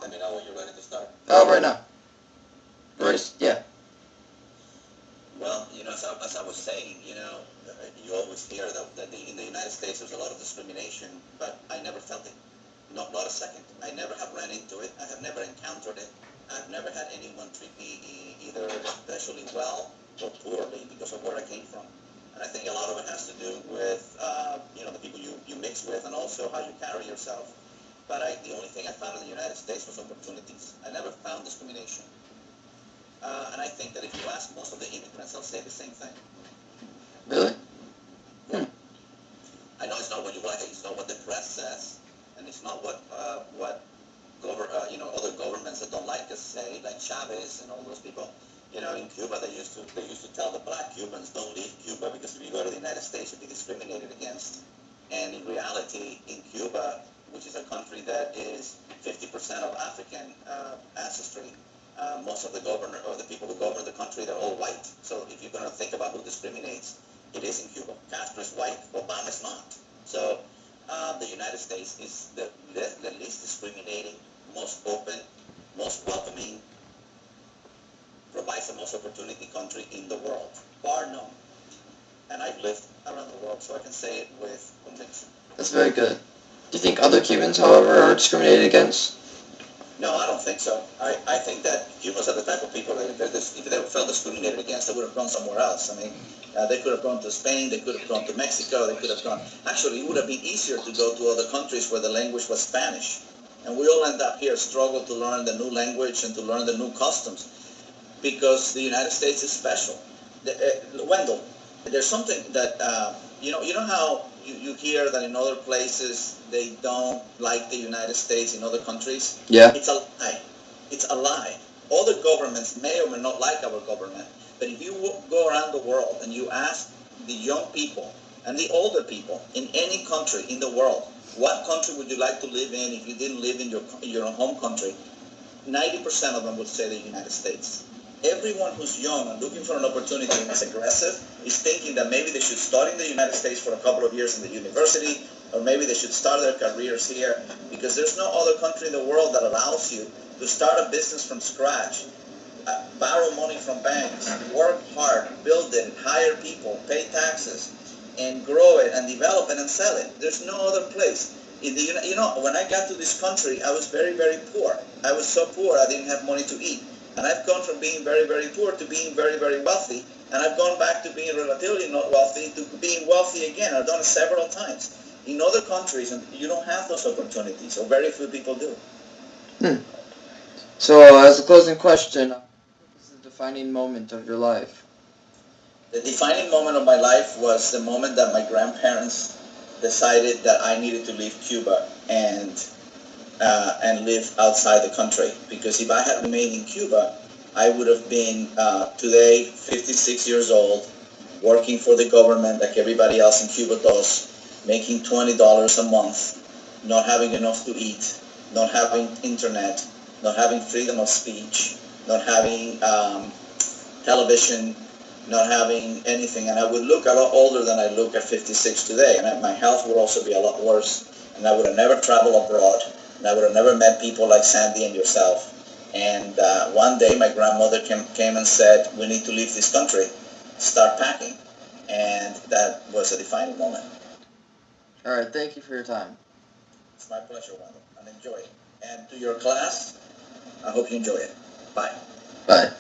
Let me know when you're ready to start. Oh, right now. Royce, yeah. Well, as I was saying, you always hear that in the United States there's a lot of discrimination, but I never felt it. Not a second. I never have ran into it. I have never encountered it. I've never had anyone treat me either especially well or poorly because of where I came from. And I think a lot of it has to do with, the people you mix with and also how you carry yourself. But the only thing I found in the United States was opportunities. I never found discrimination. And I think that if you ask most of the immigrants, they'll say the same thing. Really? Yeah. I know it's not what you like. It's not what the press says, and it's not what other governments that don't like us say, like Chavez and all those people. In Cuba, they used to tell the black Cubans, don't leave Cuba because if you go to the United States, you'll be discriminated against. And in reality, in Cuba, which is a country that is 50% of African ancestry, most of the people who govern the country, they're all white. So if you're going to think about who discriminates, it is in Cuba. Castro is white, Obama is not. So the United States is the least discriminating, most open, most welcoming, provides the most opportunity country in the world, bar none. And I've lived around the world, so I can say it with conviction. That's very good. Do you think other Cubans, however, are discriminated against? No, I don't think so. I think that Cubans are the type of people that if they felt discriminated against, they would have gone somewhere else. I mean, they could have gone to Spain, they could have gone to Mexico, they could have gone... Actually, it would have been easier to go to other countries where the language was Spanish. And we all end up here struggle to learn the new language and to learn the new customs because the United States is special. Wendell, there's something that, you know how you hear that in other places they don't like the United States in other countries? Yeah. It's a lie. It's a lie. Other governments may or may not like our government, but if you go around the world and you ask the young people and the older people in any country in the world, what country would you like to live in if you didn't live in your home country? 90% of them would say the United States. Everyone who's young and looking for an opportunity and is aggressive is thinking that maybe they should study in the United States for a couple of years in the university, or maybe they should start their careers here, because there's no other country in the world that allows you to start a business from scratch, borrow money from banks, work hard, build it, hire people, pay taxes, and grow it and develop it and sell it. There's no other place. When I got to this country, I was very, very poor. I was so poor I didn't have money to eat. And I've gone from being very, very poor to being very, very wealthy. And I've gone back to being relatively not wealthy to being wealthy again. I've done it several times. In other countries, you don't have those opportunities, or very few people do. So, as a closing question, what was the defining moment of your life? The defining moment of my life was the moment that my grandparents decided that I needed to leave Cuba and live outside the country. Because if I had remained in Cuba, I would have been today 56 years old, working for the government like everybody else in Cuba does, making $20 a month, not having enough to eat, not having internet, not having freedom of speech, not having television, not having anything. And I would look a lot older than I look at 56 today. And my health would also be a lot worse. And I would have never traveled abroad. And I would have never met people like Sandy and yourself. And one day my grandmother came and said, we need to leave this country, start packing. And that was a defining moment. All right, thank you for your time. It's my pleasure, Wendell, and enjoy it. And to your class, I hope you enjoy it. Bye. Bye.